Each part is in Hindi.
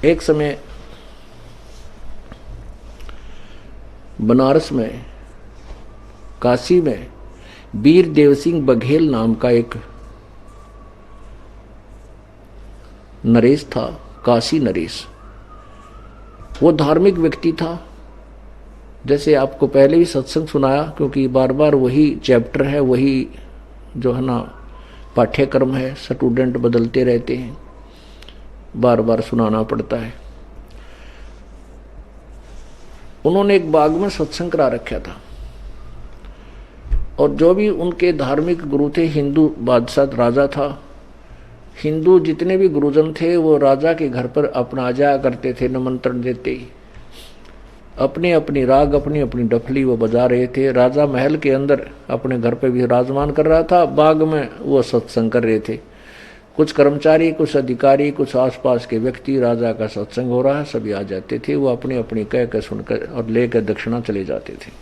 एक समय बनारस में, काशी में वीर देव सिंह बघेल नाम का एक नरेश था, काशी नरेश। वो धार्मिक व्यक्ति था। जैसे आपको पहले भी सत्संग सुनाया, क्योंकि बार बार वही चैप्टर है, वही जो है ना पाठ्यक्रम है, स्टूडेंट बदलते रहते हैं, बार बार सुनाना पड़ता है। उन्होंने एक बाग में सत्संग करा रखा था, और जो भी उनके धार्मिक गुरु थे, हिंदू बादशाह राजा था, हिंदू जितने भी गुरुजन थे वो राजा के घर पर अपना जाया करते थे, निमंत्रण देते ही। अपनी अपनी राग, अपनी अपनी डफली वो बजा रहे थे। राजा महल के अंदर अपने घर पे भी विराजमान कर रहा था, बाग में वो सत्संग कर रहे थे। कुछ कर्मचारी, कुछ अधिकारी, कुछ आसपास के व्यक्ति, राजा का सत्संग हो रहा है, सभी आ जाते थे। वो अपनी अपनी कह कर सुनकर और लेकर दक्षिणा चले जाते थे।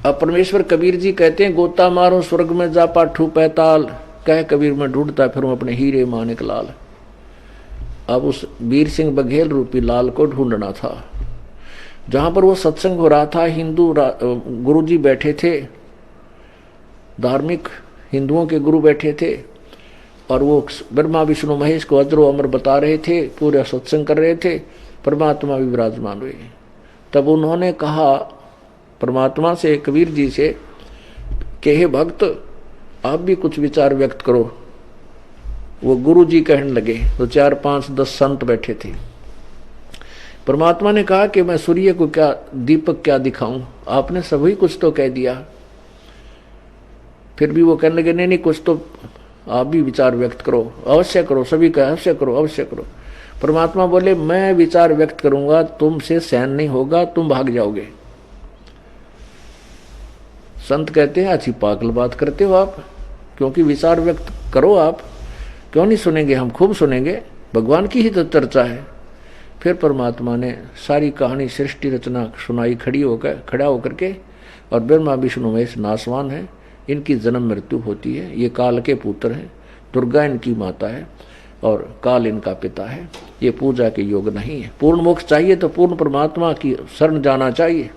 अब परमेश्वर कबीर जी कहते हैं, गोता मारो स्वर्ग में जा पाठू पैताल, कह कबीर में ढूंढता फिर अपने हीरे मानिक लाल। अब उस वीर सिंह बघेल रूपी लाल को ढूंढना था। जहां पर वो सत्संग हो रहा था, हिंदू गुरुजी बैठे थे, धार्मिक हिंदुओं के गुरु बैठे थे, और वो ब्रह्मा विष्णु महेश को अजरो अमर बता रहे थे, पूरा सत्संग कर रहे थे। परमात्मा भी विराजमान हुए। तब उन्होंने कहा परमात्मा से, कबीर जी से, कि हे भक्त, आप भी कुछ विचार व्यक्त करो। वो गुरु जी कहने लगे, तो 4, 5, 10 संत बैठे थे। परमात्मा ने कहा कि मैं सूर्य को क्या, दीपक क्या दिखाऊं, आपने सभी कुछ तो कह दिया। फिर भी वो कहने लगे, नहीं, कुछ तो आप भी विचार व्यक्त करो, अवश्य करो, सभी का अवश्य करो, अवश्य करो। परमात्मा बोले, मैं विचार व्यक्त करूंगा, तुमसे सहन नहीं होगा, तुम भाग जाओगे। संत कहते हैं, अच्छी पागल बात करते हो आप, क्योंकि विचार व्यक्त करो आप, क्यों नहीं सुनेंगे, हम खूब सुनेंगे, भगवान की ही तो चर्चा है। फिर परमात्मा ने सारी कहानी, सृष्टि रचना सुनाई खड़ा होकर के, और ब्रह्मा विष्णु महेश नासवान है, इनकी जन्म मृत्यु होती है, ये काल के पुत्र हैं, दुर्गा इनकी माता है और काल इनका पिता है, ये पूजा के योग नहीं है। पूर्ण मोक्ष चाहिए तो पूर्ण परमात्मा की शरण जाना चाहिए।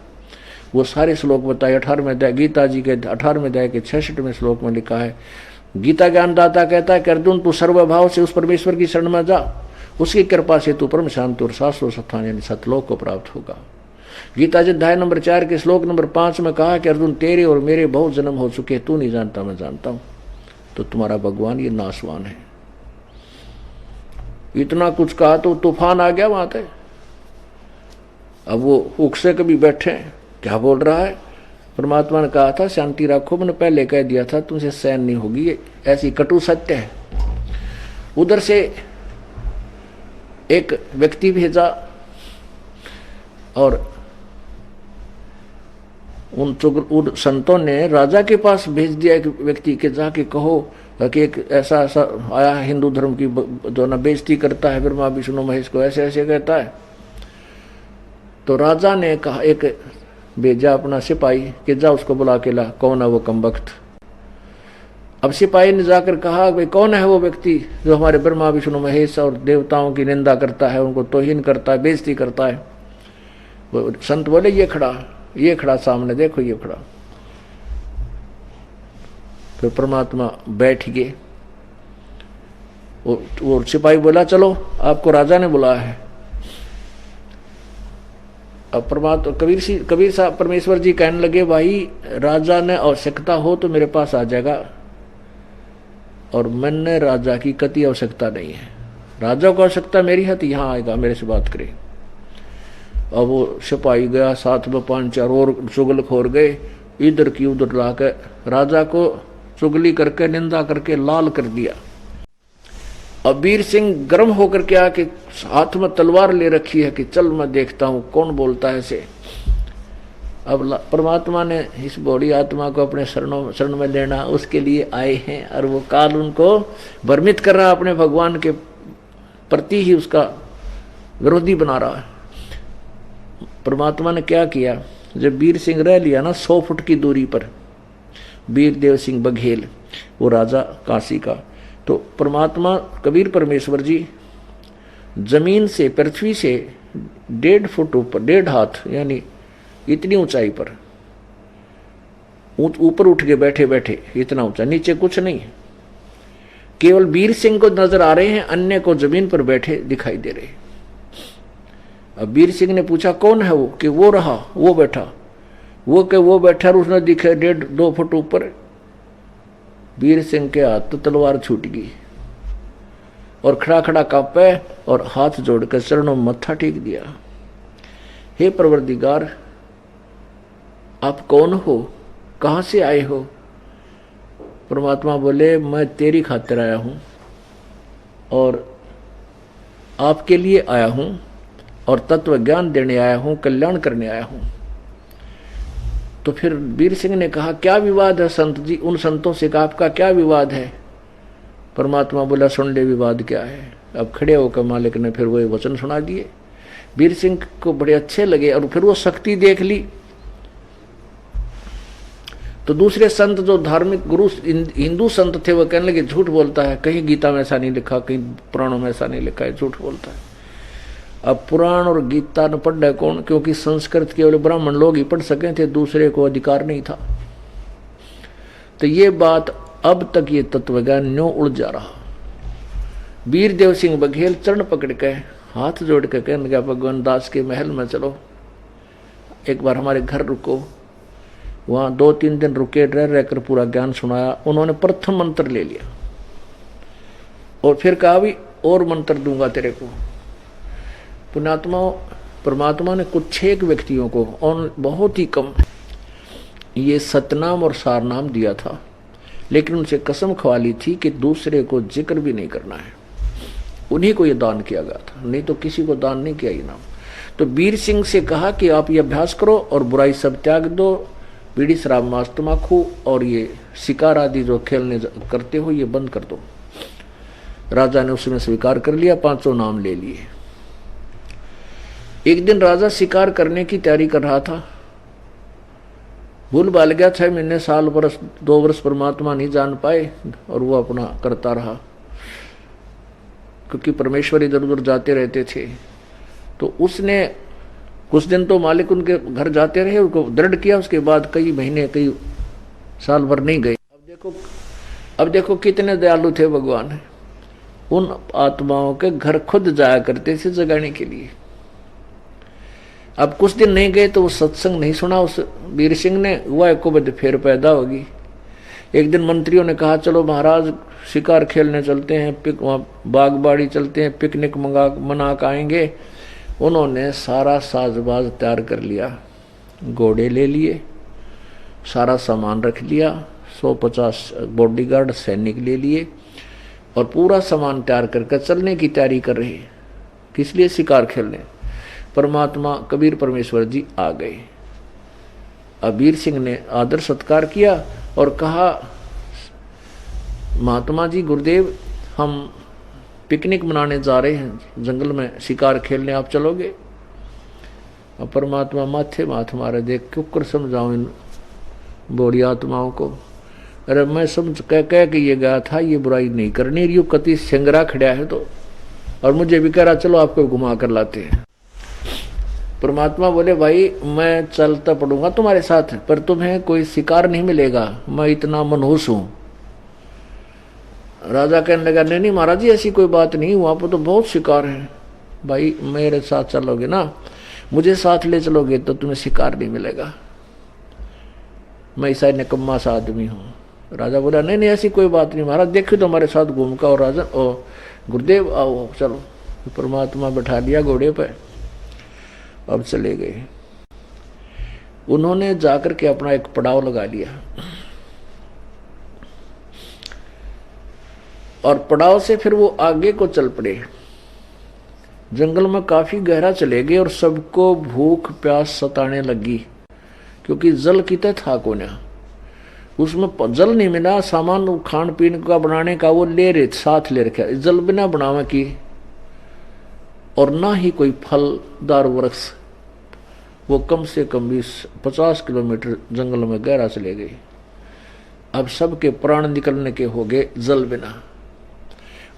वो सारे श्लोक बताए। 18वें अध्याय, गीता जी के 18वें अध्याय के 66वें श्लोक में लिखा है, गीता ज्ञानदाता कहता है कि अर्जुन, तू सर्वभाव से उस परमेश्वर की शरण में जा, उसकी कृपा से तू परम शांति और शाश्वत स्थान यानी सतलोक को प्राप्त होगा। गीता जी अध्याय नंबर 4 के श्लोक नंबर 5 में कहा कि अर्जुन, तेरे और मेरे बहुत जन्म हो चुके, तू नहीं जानता, मैं जानता हूं। तो तुम्हारा भगवान ये नासवान है। इतना कुछ कहा तो तूफान आ गया वहां तक। अब वो उकसे कभी बैठे, क्या बोल रहा है। परमात्मा ने कहा था शांति रखो, मैंने पहले कह दिया था तुमसे सहन नहीं होगी, ये ऐसी कटु सत्य है। उधर से एक व्यक्ति भेजा और उन संतों ने राजा के पास भेज दिया एक व्यक्ति के, जाके कहो कि एक ऐसा ऐसा आया है हिंदू धर्म की, जो ना बेइज्जती करता है ब्रह्मा विष्णु महेश को, ऐसे ऐसे कहता है। तो राजा ने कहा, एक भेजा अपना सिपाही कि जा उसको बुला के ला, कौन है वो कमबख्त। अब सिपाही ने जाकर कहा, भाई कौन है वो व्यक्ति जो हमारे ब्रह्मा विष्णु महेश और देवताओं की निंदा करता है, उनको तौहीन करता है, बेइज्जती करता है। वो संत बोले, ये खड़ा सामने, देखो ये खड़ा। फिर परमात्मा बैठ गए। वो सिपाही बोला, चलो आपको राजा ने बुलाया है। अब परमात्मा कबीर साहब परमेश्वर जी कहने लगे, भाई राजा ने आवश्यकता हो तो मेरे पास आ जाएगा, और मैंने राजा की कति आवश्यकता नहीं है। राजा को आवश्यकता मेरी है तो यहाँ आएगा, मेरे से बात करे। अब वो सिपाही गया, साथ में 5-4 और चुगलखोर गए, इधर की उधर लाकर राजा को चुगली करके, निंदा करके लाल कर दिया। अब वीर सिंह गर्म होकर के आके हाथ में तलवार ले रखी है कि चल मैं देखता हूं कौन बोलता है इसे। अब परमात्मा ने इस बॉडी आत्मा को अपने शरण में लेना, उसके लिए आए हैं, और वो काल उनको भ्रमित कर रहा, अपने भगवान के प्रति ही उसका विरोधी बना रहा है। परमात्मा ने क्या किया, जब वीर सिंह रह लिया ना 100 फुट की दूरी पर, वीर देव सिंह बघेल वो राजा काशी का, तो परमात्मा कबीर परमेश्वर जी जमीन से, पृथ्वी से 1.5 फुट ऊपर, 1.5 हाथ यानी इतनी ऊंचाई पर ऊपर उठ के बैठे बैठे, इतना ऊंचा, नीचे कुछ नहीं है। केवल वीर सिंह को नजर आ रहे हैं, अन्य को जमीन पर बैठे दिखाई दे रहे। अब वीर सिंह ने पूछा कौन है वो, कि वो रहा, वो बैठा। वो बैठा और उसने दिखे 1.5-2 फुट ऊपर। वीर सिंह के हाथ तो तलवार छूट गई और खड़ा खड़ा कांपे और हाथ जोड़कर चरणों में मत्था टेक दिया। हे परवरदिगार, आप कौन हो, कहां से आए हो? परमात्मा बोले मैं तेरी खातिर आया हूं और आपके लिए आया हूं और तत्व ज्ञान देने आया हूं, कल्याण करने आया हूं। तो फिर वीर सिंह ने कहा क्या विवाद है संत जी? उन संतों से कहा आपका क्या विवाद है? परमात्मा बोला सुन ले विवाद क्या है। अब खड़े होकर मालिक ने फिर वही वचन सुना दिए। वीर सिंह को बड़े अच्छे लगे और फिर वो शक्ति देख ली। तो दूसरे संत जो धार्मिक गुरु हिंदू संत थे वो कहने लगे झूठ बोलता है, कहीं गीता में ऐसा नहीं लिखा, कहीं पुराणों में ऐसा नहीं लिखा है, झूठ बोलता है। अब पुराण और गीता न पढ़ रहे कौन, क्योंकि संस्कृत केवल ब्राह्मण लोग ही पढ़ सके थे, दूसरे को अधिकार नहीं था। तो ये बात अब तक ये तत्वज्ञान न्यों उड़ जा रहा। वीरदेव सिंह बघेल चरण पकड़ के हाथ जोड़ के कहने लगा भगवान दास के महल में चलो, एक बार हमारे घर रुको। वहां 2-3 दिन रुके, रह रहकर पूरा ज्ञान सुनाया। उन्होंने प्रथम मंत्र ले लिया और फिर कहा भी और मंत्र दूंगा तेरे को। पुण्यात्मा परमात्मा ने कुछ 6 व्यक्तियों को और बहुत ही कम ये सतनाम और सारनाम दिया था, लेकिन उनसे कसम खवा ली थी कि दूसरे को जिक्र भी नहीं करना है। उन्हीं को ये दान किया गया था, नहीं तो किसी को दान नहीं किया ये नाम। तो वीर सिंह से कहा कि आप ये अभ्यास करो और बुराई सब त्याग दो, बीड़ी शराब मांस तम्बाकू और ये शिकार आदि जो खेलने करते हो ये बंद कर दो। राजा ने उसमें स्वीकार कर लिया, 5 नाम ले लिए। एक दिन राजा शिकार करने की तैयारी कर रहा था, भूल भाल गया। 6 महीने, साल, वर्ष, 2 वर्ष परमात्मा नहीं जान पाए और वो अपना करता रहा, क्योंकि परमेश्वर इधर उधर जाते रहते थे। तो उसने कुछ दिन तो मालिक उनके घर जाते रहे, उनको दृढ़ किया। उसके बाद कई महीने, कई साल भर नहीं गए। अब देखो कितने दयालु थे भगवान। उन आत्माओं के घर खुद जाया करते थे जगाने के लिए। अब कुछ दिन नहीं गए तो वो सत्संग नहीं सुना उस वीर सिंह ने, हुआ एक बद फेर पैदा होगी। एक दिन मंत्रियों ने कहा चलो महाराज शिकार खेलने चलते हैं, वहाँ बागबाड़ी चलते हैं, पिकनिक मना के आएंगे। उन्होंने सारा साजबाज तैयार कर लिया, घोड़े ले लिए, सारा सामान रख लिया, 150 बॉडीगार्ड सैनिक ले लिए और पूरा सामान तैयार करके चलने की तैयारी कर रहे। किस लिए? शिकार खेलने। परमात्मा कबीर परमेश्वर जी आ गए। अब वीर सिंह ने आदर सत्कार किया और कहा महात्मा जी, गुरुदेव, हम पिकनिक मनाने जा रहे हैं, जंगल में शिकार खेलने, आप चलोगे? अब परमात्मा माथे माथ मारे, देख क्यों कर समझाऊं इन बोड़ी आत्माओं को। अरे मैं समझ कह के ये गया था, ये बुराई नहीं करनी, यू कति सिंगरा खड़ा है तो, और मुझे भी कह रहा चलो आपको घुमा कर लाते हैं। परमात्मा बोले भाई मैं चलता पड़ूंगा तुम्हारे साथ, पर तुम्हें कोई शिकार नहीं मिलेगा, मैं इतना मनहूस हूं। राजा कहने लगा नहीं महाराज जी ऐसी कोई बात नहीं, वहां पर तो बहुत शिकार है। भाई मेरे साथ चलोगे ना, मुझे साथ ले चलोगे तो तुम्हें शिकार नहीं मिलेगा, मैं ऐसा निकम्मा सा आदमी हूँ। राजा बोला नहीं ऐसी कोई बात नहीं महाराज, देखो तो हमारे साथ घूम का। और राजा ओ गुरुदेव आओ चलो। परमात्मा बैठा लिया घोड़े पर, अब चले गए। उन्होंने जाकर के अपना एक पड़ाव लगा लिया और पड़ाव से फिर वो आगे को चल पड़े। जंगल में काफी गहरा चले गए और सबको भूख प्यास सताने लगी, क्योंकि जल कितने था को ना, उसमें जल नहीं मिला। सामान खान पीन का बनाने का वो ले रहे साथ ले रखे, जल बिना बनावे की, और ना ही कोई फलदार वृक्ष। वो कम से कम 20-50 किलोमीटर जंगल में गहरा चले गए। अब सबके प्राण निकलने के हो गए जल बिना।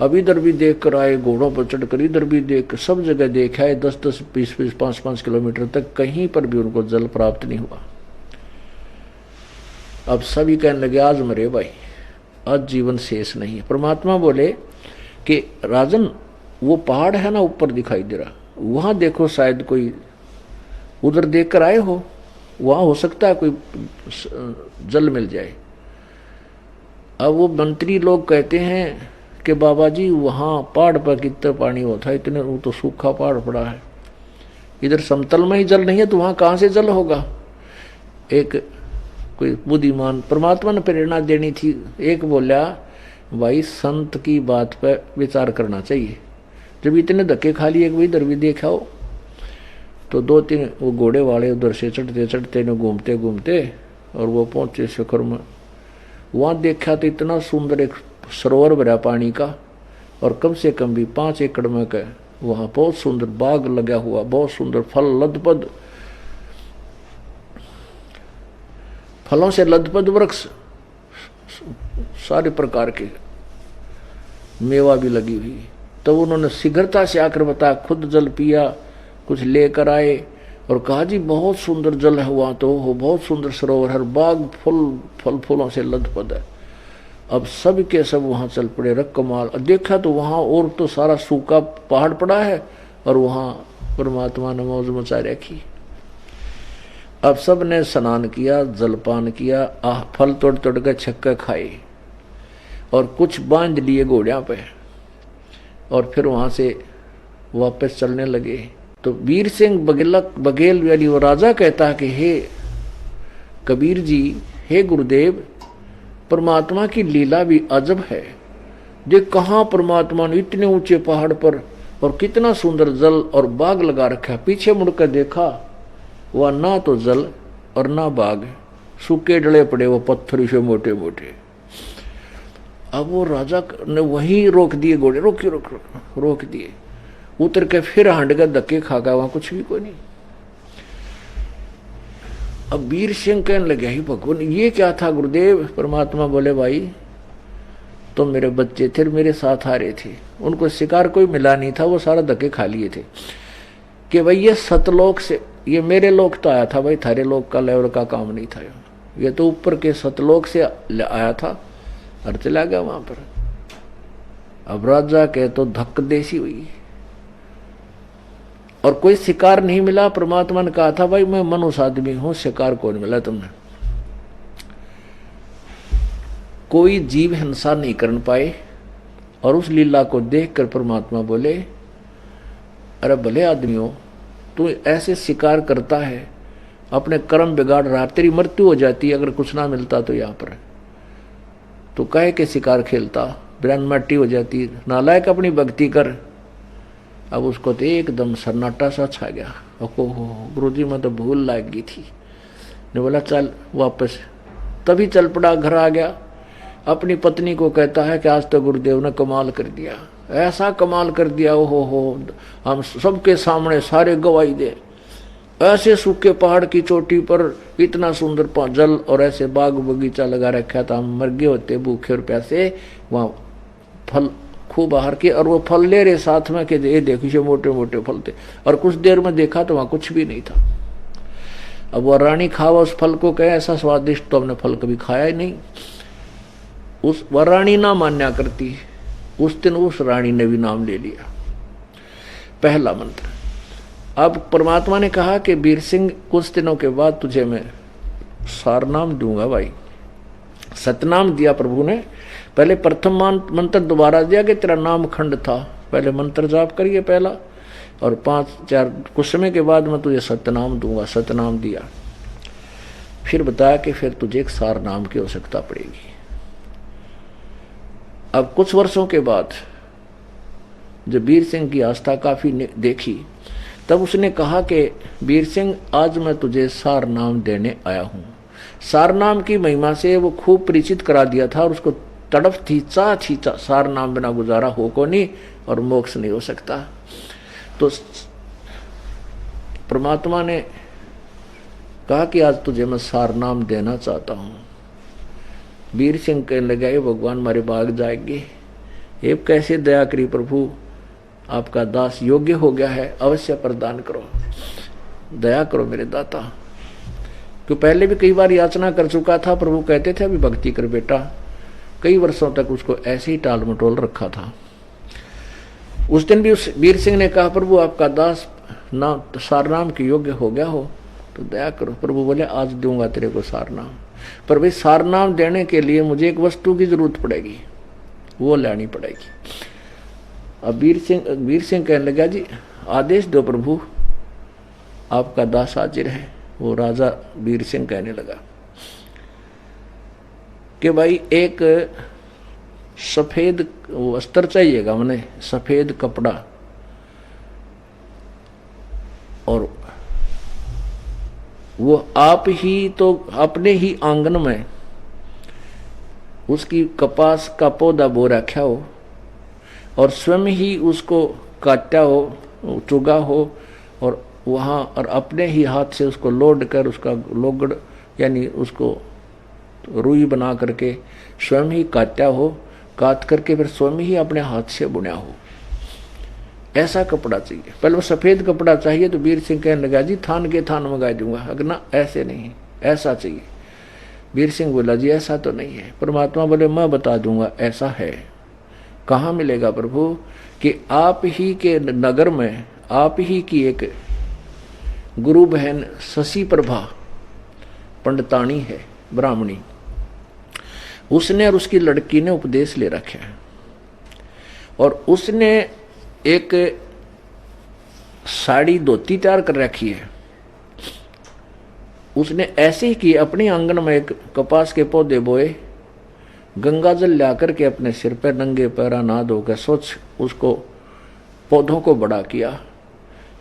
अब इधर भी देख कर आए, घोड़ों पर चढ़कर इधर भी देख, सब जगह देख आए, 10-10, 20-20, 5-5 किलोमीटर तक, कहीं पर भी उनको जल प्राप्त नहीं हुआ। अब सभी कहने लगे आज मरे भाई, आज जीवन शेष नहीं है। परमात्मा बोले कि राजन वो पहाड़ है ना ऊपर दिखाई दे रहा, वहां देखो, शायद कोई उधर देख कर आए हो, वहां हो सकता है कोई जल मिल जाए। अब वो मंत्री लोग कहते हैं कि बाबा जी वहां पहाड़ पर कितना पानी होता है, इतने, वो तो सूखा पहाड़ पड़ा है, इधर समतल में ही जल नहीं है, तो वहां कहां से जल होगा। एक कोई बुद्धिमान, परमात्मा ने प्रेरणा देनी थी, एक बोला भाई संत की बात पर विचार करना चाहिए, जब इतने धक्के खा लिए कि इधर भी देखा हो। तो 2-3 वो घोड़े वाले उधर से चढ़ते चढ़ते न घूमते घूमते और वो पहुंचे शिखर में। वहाँ देखा तो इतना सुंदर एक सरोवर भरा पानी का, और कम से कम भी 5 एकड़ में का वहाँ बहुत सुंदर बाग लगा हुआ, बहुत सुंदर फल लदपद, फलों से लदपद वृक्ष, सारे प्रकार के मेवा भी लगी हुई। तो उन्होंने शीघ्रता से आकर बताया, खुद जल पिया, कुछ लेकर आए और कहा जी बहुत सुंदर जल है वहाँ, तो हो बहुत सुंदर सरोवर, हर बाग फल फूलों से लदपद है। अब सब के सब वहाँ चल पड़े, रकमाल। देखा तो वहाँ और तो सारा सूखा पहाड़ पड़ा है, और वहाँ परमात्मा ने मौज मचा रखी। अब सब ने स्नान किया, जलपान किया, फल तोड़ तोड़ के छक्के खाए, और कुछ बांध लिए घोड़िया पे, और फिर वहाँ से वापस चलने लगे। तो वीर सिंह बघेल वाली वो राजा कहता कि हे कबीर जी, हे गुरुदेव, परमात्मा की लीला भी अजब है। देख कहाँ परमात्मा ने इतने ऊंचे पहाड़ पर और कितना सुंदर जल और बाग लगा रखा है। पीछे मुड़कर देखा, वह ना तो जल और ना बाग, सूखे डले पड़े वो पत्थर से मोटे मोटे। अब वो राजा ने वहीं रोक दिए घोड़े, रोक दिए, उतर के फिर हांड का धक्के खा गया, वहां कुछ भी कोई नहीं। अब वीर सिंह कहने लगे, ही भगवान ये क्या था गुरुदेव। परमात्मा बोले, भाई तो मेरे बच्चे थे, मेरे साथ आ रहे थे, उनको शिकार कोई मिला नहीं था, वो सारा धक्के खा लिए थे कि भाई ये सतलोक से, ये मेरे लोक तो आया था भाई, थारे लोक का लेवल का काम नहीं था, ये तो ऊपर के सतलोक से आया था और चला गया वहां पर। अब राजा के तो धक्क देसी हुई और कोई शिकार नहीं मिला। परमात्मा ने कहा था, भाई मैं मनुष्य आदमी हूं, शिकार कौन मिला तुमने। कोई जीव हिंसा नहीं कर पाए। और उस लीला को देखकर परमात्मा बोले, अरे भले आदमियों, तू ऐसे शिकार करता है, अपने कर्म बिगाड़ रहा, तेरी मृत्यु हो जाती अगर कुछ ना मिलता तो यहाँ पर। तो कहे के शिकार खेलता, ब्रह्म मट्टी हो जाती, नालायक अपनी भक्ति कर। अब उसको तो एकदम सन्नाटा सा छा गया। ओहो गुरु जी मैं तो भूल लाग गई थी। ने बोला चल वापस। तभी चल पड़ा, घर आ गया, अपनी पत्नी को कहता है कि आज तो गुरुदेव ने कमाल कर दिया, ऐसा कमाल कर दिया, हो हम सबके सामने सारे गवाही दे, ऐसे सूखे पहाड़ की चोटी पर इतना सुंदर जल और ऐसे बाग बगीचा लगा रखा था, हम मर गए होते भूखे और प्यासे, वहाँ फल खूब आहार के, और वो फल ले रहे साथ में कि ये देखिए मोटे मोटे फल थे। और कुछ देर में देखा तो वहाँ कुछ भी नहीं था। अब वह रानी खावा उस फल को, कहे ऐसा स्वादिष्ट तो हमने फल कभी खाया ही नहीं। उस वह रानी ना मान्या करती। उस दिन उस रानी ने भी नाम ले लिया, पहला मंत्र। अब परमात्मा ने कहा कि वीर सिंह कुछ दिनों के बाद तुझे मैं सार नाम दूंगा भाई। सतनाम दिया प्रभु ने। पहले प्रथम मंत्र दोबारा दिया कि तेरा नाम खंड था, पहले मंत्र जाप करिए पहला, और 5-4 कुछ समय के बाद मैं तुझे सतनाम दूंगा। सतनाम दिया, फिर बताया कि फिर तुझे एक सार नाम की आवश्यकता पड़ेगी। अब कुछ वर्षों के बाद जब वीर सिंह की आस्था काफी देखी, तब उसने कहा कि वीर सिंह आज मैं तुझे सार नाम देने आया हूं। सार नाम की महिमा से वो खूब परिचित करा दिया था, और उसको तड़फ थी, चाह थी, सार नाम बिना गुजारा हो को नहीं, और मोक्ष नहीं हो सकता। तो परमात्मा ने कहा कि आज तुझे मैं सार नाम देना चाहता हूं। वीर सिंह कहने लगा, ये भगवान मारे भाग जाएंगे, हे कैसे दया करी प्रभु, आपका दास योग्य हो गया है, अवश्य प्रदान करो, दया करो मेरे दाता। क्यों पहले भी कई बार याचना कर चुका था, प्रभु कहते थे अभी भक्ति कर बेटा। कई वर्षों तक उसको ऐसे ही टाल मटोल रखा था। उस दिन भी उस वीर सिंह ने कहा प्रभु आपका दास नाम सारनाम के योग्य हो गया हो तो दया करो। प्रभु बोले आज दूंगा तेरे को सारनाम, पर भाई सारनाम देने के लिए मुझे एक वस्तु की जरूरत पड़ेगी, वो लानी पड़ेगी। अब वीर सिंह कहने लगा जी आदेश दो प्रभु, आपका दास हाजिर है। वो राजा वीर सिंह कहने लगा कि भाई एक सफेद वस्त्र चाहिएगा, मैंने सफेद कपड़ा, और वो आप ही तो अपने ही आंगन में उसकी कपास का पौधा बो रखा हो और स्वयं ही उसको काटा हो, चुगा हो, और वहाँ और अपने ही हाथ से उसको लोड कर उसका लोगड़ यानी उसको रुई बना करके स्वयं ही काटा हो, काट करके फिर स्वयं ही अपने हाथ से बुना हो, ऐसा कपड़ा चाहिए। पहले वो सफेद कपड़ा चाहिए। तो वीर सिंह कहने लगा जी थान के थान मंगा दूंगा। अगर ना ऐसे नहीं, ऐसा चाहिए। वीर सिंह बोला जी ऐसा तो नहीं है। परमात्मा बोले मैं बता दूंगा ऐसा है। कहाँ मिलेगा प्रभु? कि आप ही के नगर में आप ही की एक गुरु बहन शशि प्रभा पंडितानी है, ब्राह्मणी, उसने और उसकी लड़की ने उपदेश ले रखे हैं, और उसने एक साड़ी धोती तैयार कर रखी है। उसने ऐसे ही की, अपने आंगन में एक कपास के पौधे बोए, गंगा जल ला करके अपने सिर पर नंगे पैरा नहा धोकर स्वच्छ उसको पौधों को बड़ा किया,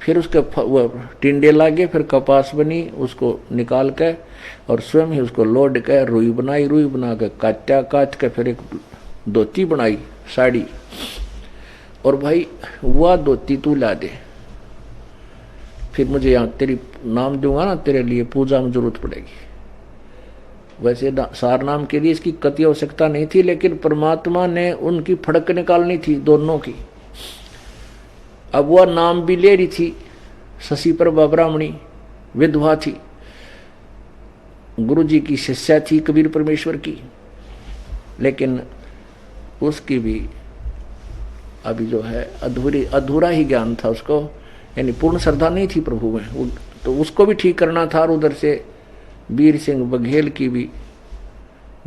फिर उसके टिंडे लागे, फिर कपास बनी, उसको निकाल के और स्वयं ही उसको लोड के रुई बनाई, रुई बना के काट के फिर एक धोती बनाई, साड़ी, और भाई वह धोती तू ला दे, फिर मुझे यहाँ तेरी नाम दूंगा ना, तेरे लिए पूजा में जरूरत पड़ेगी। वैसे सारनाम के लिए इसकी कति आवश्यकता नहीं थी, लेकिन परमात्मा ने उनकी फड़क निकालनी थी दोनों की। अब वह नाम भी ले रही थी, शशि प्रभा ब्राह्मणी विधवा थी, गुरु जी की शिष्या थी कबीर परमेश्वर की, लेकिन उसकी भी अभी जो है अधूरा ही ज्ञान था उसको, यानी पूर्ण श्रद्धा नहीं थी प्रभु में। तो उसको भी ठीक करना था और उधर से वीर सिंह बघेल की भी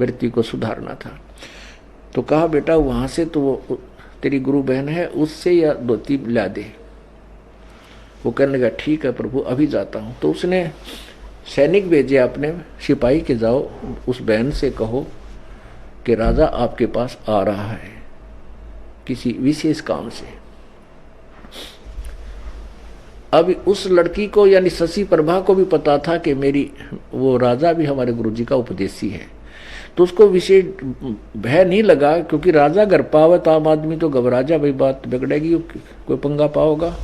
वृत्ति को सुधारना था। तो कहा बेटा वहां से तो वो तेरी गुरु बहन है, उससे या धोती ला दे। वो कहने लगा ठीक है प्रभु अभी जाता हूँ। तो उसने सैनिक भेजे अपने सिपाही के, जाओ उस बहन से कहो कि राजा आपके पास आ रहा है किसी विशेष काम से। अब उस लड़की को यानी शशि प्रभा को भी पता था कि मेरी वो राजा भी हमारे गुरुजी का उपदेशी है, तो उसको विशेष भय नहीं लगा, क्योंकि राजा घर पावे तो आम आदमी तो घबरा जा, भाई बात बिगड़ेगी, कोई पंगा पाओगा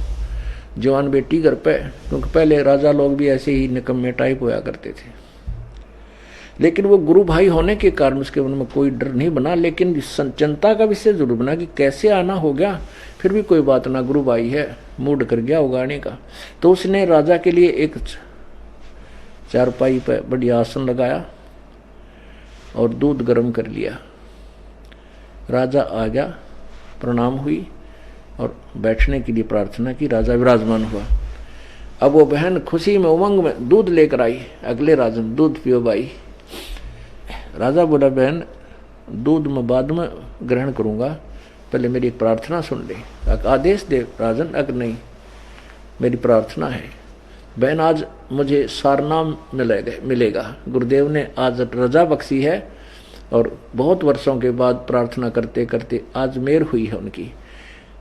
जवान बेटी घर पे, क्योंकि पहले राजा लोग भी ऐसे ही निकम्मे टाइप होया करते थे। लेकिन वो गुरु भाई होने के कारण उसके मन में कोई डर नहीं बना, लेकिन चिंता का विषय जरूर बना कि कैसे आना हो गया। फिर भी कोई बात ना, गुरु भाई है, मूड कर गया उगाने का। तो उसने राजा के लिए एक चारपाई पर बढ़िया आसन लगाया और दूध गर्म कर लिया। राजा आ गया, प्रणाम हुई और बैठने के लिए प्रार्थना की। राजा विराजमान हुआ। अब वो बहन खुशी में उमंग में दूध लेकर आई। अगले राजन दूध पियो भाई। राजा बोला बहन दूध मैं बाद में ग्रहण करूंगा, पहले मेरी एक प्रार्थना सुन ले। आदेश दे राजन। अगर नहीं मेरी प्रार्थना है। बहन आज मुझे सारनाम मिलेगा। गुरुदेव ने आज रजा बख्शी है और बहुत वर्षों के बाद प्रार्थना करते करते आज मेर हुई है उनकी,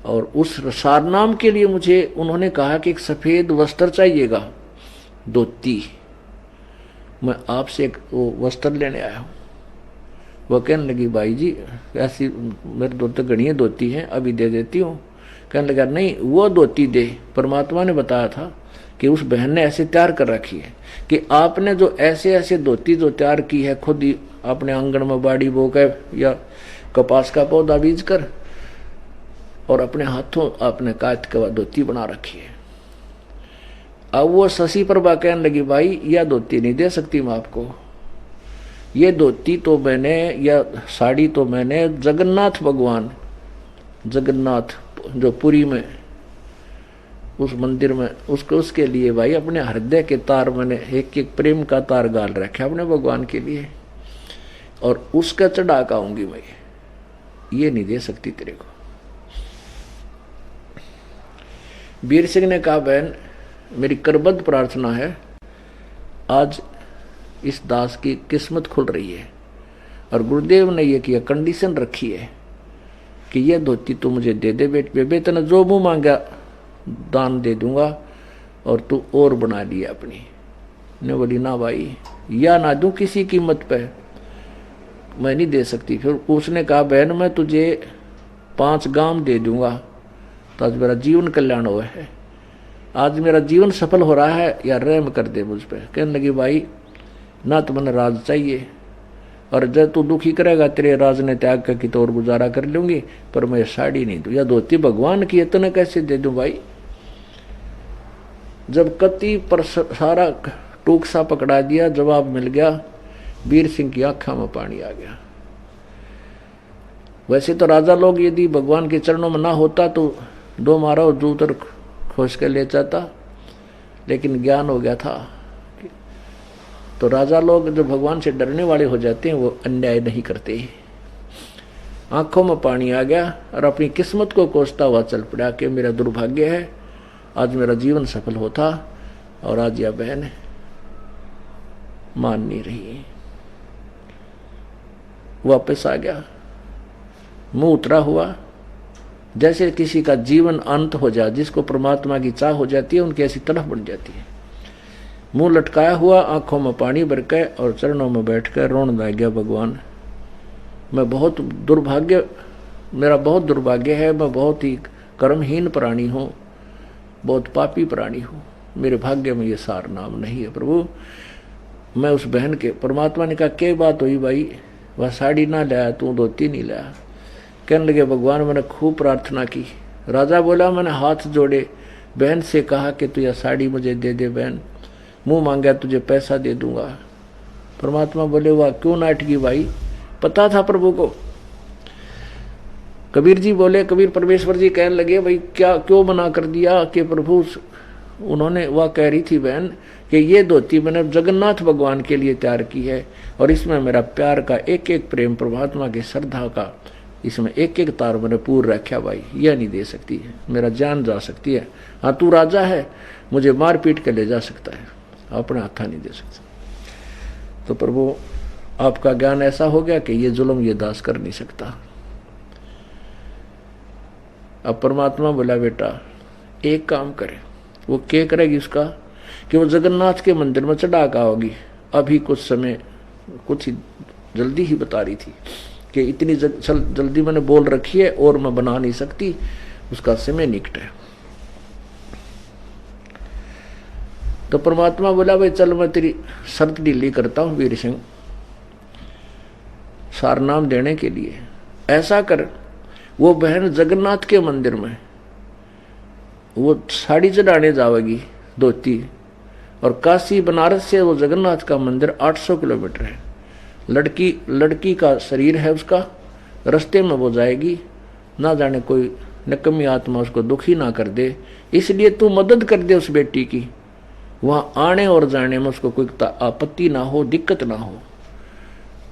और उस सारनाम के लिए मुझे उन्होंने कहा कि एक सफ़ेद वस्त्र चाहिएगा, धोती। मैं आपसे एक वो वस्त्र लेने आया हूँ। वह कहने लगी भाई जी ऐसी मेरे दो तो गणिया धोती हैं, अभी दे देती हूँ। कहने लगा नहीं वो धोती दे। परमात्मा ने बताया था कि उस बहन ने ऐसे तैयार कर रखी है कि आपने जो ऐसे ऐसे धोती जो तैयार की है खुद ही अपने आंगन में बाड़ी बो कर या कपास का पौधा बीज कर, और अपने हाथों आपने काट के धोती बना रखी है। अब वो शशि प्रभा कहने लगी, भाई यह धोती नहीं दे सकती मैं आपको, ये धोती तो मैंने, या साड़ी तो मैंने जगन्नाथ भगवान, जगन्नाथ जो पुरी में उस मंदिर में उसके लिए भाई अपने हृदय के तार मैंने एक एक प्रेम का तार गाल रखे अपने भगवान के लिए, और उसका चढ़ा के आऊंगी मैं, ये नहीं दे सकती तेरे को। वीर सिंह ने कहा, बहन मेरी करबद्ध प्रार्थना है, आज इस दास की किस्मत खुल रही है, और गुरुदेव ने ये किया कंडीशन रखी है कि ये धोती तू मुझे दे दे बेटे, तने जो मुंह मांगा दान दे दूंगा, और तू और बना लिया अपनी। ने बोली, ना भाई या ना दूं किसी कीमत पे, मैं नहीं दे सकती। फिर उसने कहा, बहन मैं तुझे 5 गांव दे दूंगा तो आज मेरा जीवन कल्याण हुआ है, आज मेरा जीवन सफल हो रहा है, या रहम कर दे मुझ पे। कहने लगी, भाई ना तो मैंने राज चाहिए, और जब तू दुखी करेगा तेरे राज ने त्याग करके तो और गुजारा कर लूंगी, पर मैं साड़ी नहीं दूं, या धोती भगवान की इतना कैसे दे दूं भाई। जब कति पर सारा टूक सा पकड़ा दिया, जवाब मिल गया, वीर सिंह की आंखों में पानी आ गया। वैसे तो राजा लोग यदि भगवान के चरणों में ना होता तो 2 मारा और जूतर खोज कर ले जाता, लेकिन ज्ञान हो गया था। तो राजा लोग जो भगवान से डरने वाले हो जाते हैं वो अन्याय नहीं करते। आंखों में पानी आ गया और अपनी किस्मत को कोसता हुआ चल पड़ा कि मेरा दुर्भाग्य है, आज मेरा जीवन सफल होता, और आज यह बहन मान नहीं रही। वापस आ गया, मुंह उतरा हुआ, जैसे किसी का जीवन अंत हो जाए, जिसको परमात्मा की चाह हो जाती है, उनकी ऐसी तड़फ बन जाती है। मुंह लटकाया हुआ, आंखों में पानी भर के और चरणों में बैठकर रोने लग गया, भगवान मैं बहुत दुर्भाग्य, मेरा बहुत दुर्भाग्य है, मैं बहुत ही कर्महीन प्राणी हूँ, बहुत पापी प्राणी हूँ, मेरे भाग्य में ये सार नाम नहीं है प्रभु। मैं उस बहन के, परमात्मा ने कहा, क्या बात हुई भाई, वह साड़ी ना लाया, तू धोती नहीं लाया। कहने लगे, भगवान मैंने खूब प्रार्थना की। राजा बोला, मैंने हाथ जोड़े, बहन से कहा कि तू यह साड़ी मुझे दे दे बहन, मुंह मांगा तुझे पैसा दे दूंगा। परमात्मा बोले, वाह क्यों नाटकी भाई, पता था प्रभु को। कबीर जी बोले, कबीर परमेश्वर जी कहने लगे, भाई क्या क्यों मना कर दिया कि प्रभु, उन्होंने, वह कह रही थी बहन कि ये धोती मैंने जगन्नाथ भगवान के लिए तैयार की है, और इसमें मेरा प्यार का एक एक प्रेम, परमात्मा की श्रद्धा का इसमें एक एक तार मैंने पूर रखा भाई, यह नहीं दे सकती है, मेरा जान जा सकती है। हाँ तू राजा है, मुझे मार पीट के ले जा सकता है, अपना हाथा नहीं दे सकता। तो प्रभु आपका ज्ञान ऐसा हो गया कि ये जुल्म ये दास कर नहीं सकता। अब परमात्मा बोला, बेटा एक काम करे। वो क्या करेगी उसका, कि वो जगन्नाथ के मंदिर में चढ़ा का होगी। अभी कुछ समय, कुछ ही जल्दी ही बता रही थी कि इतनी जल्दी मैंने बोल रखी है और मैं बना नहीं सकती, उसका समय निकट है। तो परमात्मा बोला, भाई चल मैं तेरी शर्त ढीली करता हूं वीर सिंह, सारनाम देने के लिए ऐसा कर, वो बहन जगन्नाथ के मंदिर में वो साड़ी चढ़ाने जाएगी धोती, और काशी बनारस से वो जगन्नाथ का मंदिर 800 किलोमीटर है। लड़की का शरीर है उसका, रास्ते में वो जाएगी, ना जाने कोई निकम्मी आत्मा उसको दुखी ना कर दे, इसलिए तू मदद कर दे उस बेटी की, वहां आने और जाने में उसको कोई आपत्ति ना हो, दिक्कत ना हो।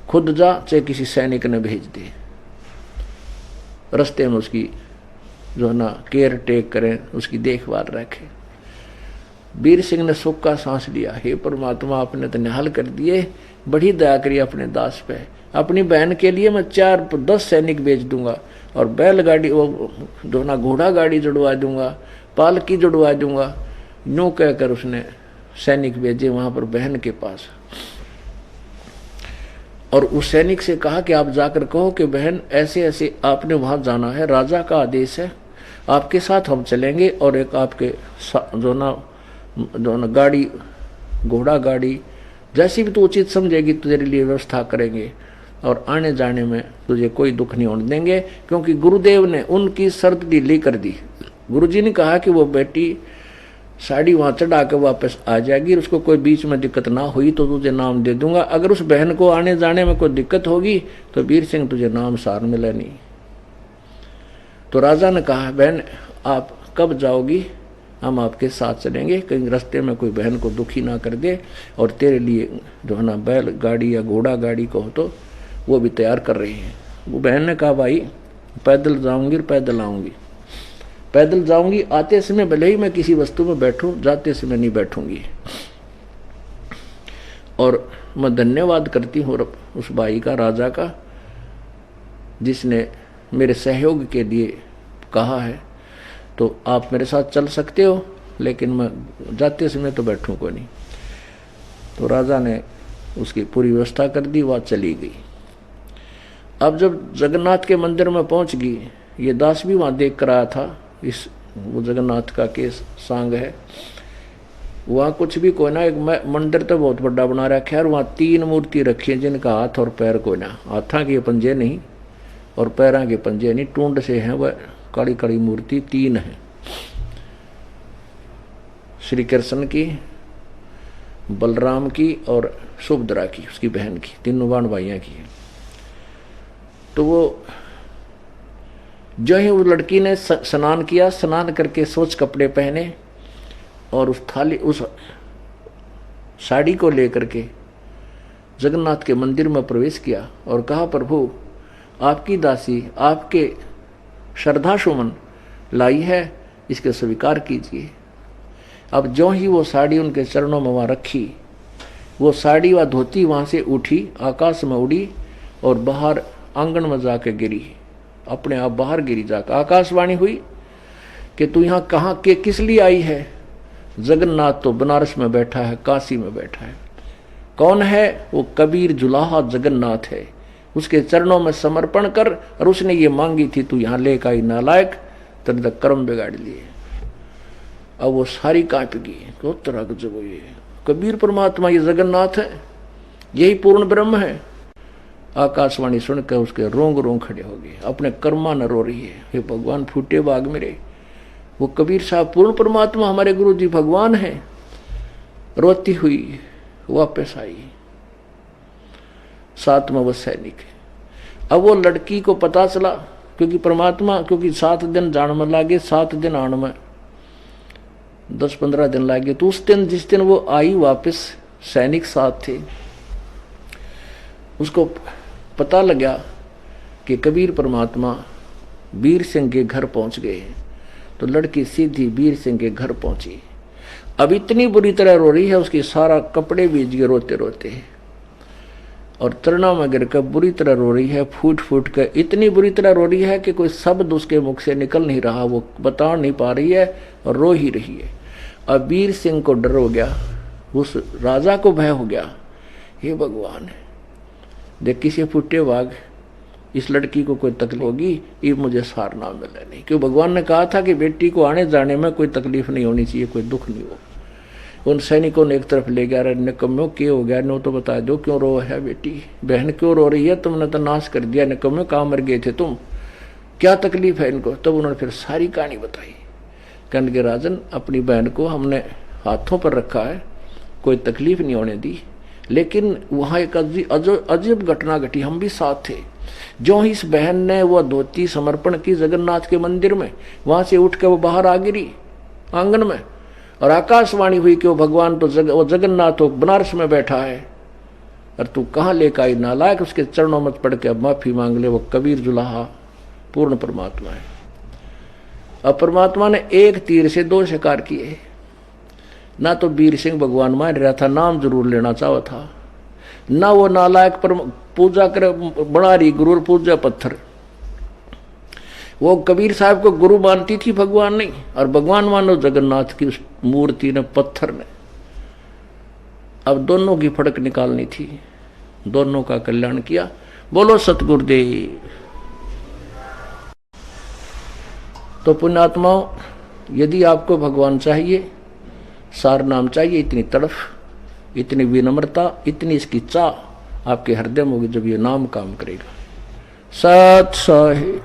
खुद जा, चाहे किसी सैनिक ने भेज दे, रास्ते में उसकी जो है ना केयर टेक करें, उसकी देखभाल रखें। वीर सिंह ने सुख का सांस लिया, हे परमात्मा आपने तो निहाल कर दिए, बड़ी दया करी अपने दास पे। अपनी बहन के लिए मैं 4-10 सैनिक भेज दूंगा, और बैलगाड़ी, वो जो ना घोड़ा गाड़ी जुड़वा दूंगा, पालकी जुड़वा दूंगा। यूं कहकर उसने सैनिक भेजे वहां पर बहन के पास, और उस सैनिक से कहा कि आप जाकर कहो कि बहन ऐसे ऐसे आपने वहां जाना है, राजा का आदेश है, आपके साथ हम चलेंगे, और एक आपके जो ना गाड़ी, घोड़ा गाड़ी जैसी भी तो उचित समझेगी तेरे लिए व्यवस्था करेंगे। और आने जाने में तुझे कोई दुख नहीं होने देंगे, क्योंकि गुरुदेव ने उनकी शर्त ढीली कर दी। गुरुजी ने कहा कि वो बेटी साड़ी वहां चढ़ा के वापस आ जाएगी, उसको कोई बीच में दिक्कत ना हुई तो तुझे नाम दे दूंगा, अगर उस बहन को आने जाने में कोई दिक्कत होगी तो वीर सिंह तुझे नाम सार मिले नहीं। तो राजा ने कहा बहन आप कब जाओगी, हम आपके साथ चलेंगे, कहीं रास्ते में कोई बहन को दुखी ना कर दे, और तेरे लिए जो है ना बैल गाड़ी या घोड़ा गाड़ी को तो वो भी तैयार कर रही है। वो बहन ने कहा भाई पैदल जाऊंगी पैदल आऊंगी, पैदल जाऊंगी, आते समय भले ही मैं किसी वस्तु में बैठूं, जाते समय नहीं बैठूंगी। और मैं धन्यवाद करती हूँ उस भाई का, राजा का, जिसने मेरे सहयोग के लिए कहा है तो आप मेरे साथ चल सकते हो, लेकिन मैं जाते समय तो बैठूं को नहीं। तो राजा ने उसकी पूरी व्यवस्था कर दी, वह चली गई। अब जब जगन्नाथ के मंदिर में पहुंच गई, ये दास भी वहाँ देख कर आया था, इस वो जगन्नाथ का केस सांग है, वहाँ कुछ भी कोई ना, एक मंदिर तो बहुत बड़ा बना रखा है, और वहाँ 3 मूर्ति रखी है जिनका हाथ और पैर कोई ना, हाथा के पंजे नहीं और पैरों के पंजे नहीं, टूंड से हैं, वह काली काली मूर्ति 3 है, श्री कृष्ण की, बलराम की और सुभद्रा की, उसकी बहन की, तीनों बाण भाइयों की है। तो वो जो ही वो लड़की ने स्नान किया, स्नान करके स्वच्छ कपड़े पहने और उस थाली उस साड़ी को लेकर के जगन्नाथ के मंदिर में प्रवेश किया और कहा प्रभु आपकी दासी आपके श्रद्धा सुमन लाई है, इसके स्वीकार कीजिए। अब जो ही वो साड़ी उनके चरणों में वहाँ रखी, वो साड़ी व धोती वहाँ से उठी, आकाश में उड़ी और बाहर आंगन में जाकर गिरी, अपने आप बाहर गिरी जाकर। आकाशवाणी हुई कि तू यहाँ कहाँ के किस लिए आई है? जगन्नाथ तो बनारस में बैठा है, काशी में बैठा है। कौन है वो? कबीर जुलाहा जगन्नाथ है, उसके चरणों में समर्पण कर। और उसने ये मांगी थी तू यहाँ लेकर आई नालायक, तेरे तक कर्म बिगाड़ लिए। अब वो सारी कांप गई, तो तरह जब ये कबीर परमात्मा ये जगन्नाथ है, यही पूर्ण ब्रह्म है। आकाशवाणी सुनकर उसके रोंग रोंग खड़े हो गए, अपने कर्मा न रो रही है, हे भगवान फूटे बाग मेरे। वो कबीर साहब पूर्ण परमात्मा हमारे गुरु जी भगवान है। रोती हुई वापस आई, साथ में वो सैनिक। अब वो लड़की को पता चला, क्योंकि परमात्मा, क्योंकि 7 दिन जाने में लागे, 7 दिन आने में 10-15 दिन लागे। तो उस दिन जिस दिन वो आई वापस, सैनिक साथ थे, उसको पता लगा कि कबीर परमात्मा वीर सिंह के घर पहुंच गए। तो लड़की सीधी वीर सिंह के घर पहुंची। अब इतनी बुरी तरह रो रही है, उसके सारा कपड़े भीज गए रोते रोते, और तरणा में गिर कर बुरी तरह रो रही है, फूट फूट कर इतनी बुरी तरह रो रही है कि कोई शब्द उसके मुख से निकल नहीं रहा, वो बता नहीं पा रही है और रो ही रही है। अब वीर सिंह को डर हो गया, उस राजा को भय हो गया, हे भगवान देख किसी फूटे वाघ, इस लड़की को कोई तकलीफ होगी, ये मुझे सार ना मिले नहीं। क्यों? भगवान ने कहा था कि बेटी को आने जाने में कोई तकलीफ नहीं होनी चाहिए, कोई दुख नहीं हो। उन सैनिकों ने एक तरफ ले गया, निकम्मों क्या हो गया, नो तो बता दो क्यों रो है बेटी, बहन क्यों रो रही है, तुमने तो नाश कर दिया, निकम्मों कहाँ मर गए थे तुम, क्या तकलीफ है इनको? तब उन्होंने फिर सारी कहानी बताई। कहने के राजन अपनी बहन को हमने हाथों पर रखा है, कोई तकलीफ नहीं होने दी, लेकिन वहाँ एक अजीब घटना घटी, हम भी साथ थे। जो ही इस बहन ने वह धोती समर्पण की जगन्नाथ के मंदिर में, वहां से उठ के वो बाहर आ गिरी आंगन में, और आकाशवाणी हुई कि वो भगवान तो वो जगन्नाथ हो बनारस में बैठा है, और तू कहाँ लेकर आई नालायक। उसके चरणों में पड़ के अब माफी मांग ले, वो कबीर जुलाहा पूर्ण परमात्मा है। अब परमात्मा ने एक तीर से 2 शिकार किए। ना तो वीर सिंह भगवान मान रहा था, नाम जरूर लेना चाहा था, ना वो नालायक पर पूजा कर बना रही गुरु पूजा पत्थर। वो कबीर साहब को गुरु मानती थी, भगवान नहीं, और भगवान मानो जगन्नाथ की उस मूर्ति ने, पत्थर ने। अब दोनों की फड़क निकालनी थी, दोनों का कल्याण किया। बोलो सतगुरुदेव। तो पुण्यात्माओं, यदि आपको भगवान चाहिए, सार नाम चाहिए, इतनी तड़फ, इतनी विनम्रता, इतनी इसकी चाह, आपके हृदय में होगी जब ये नाम काम करेगा। सत साहिब।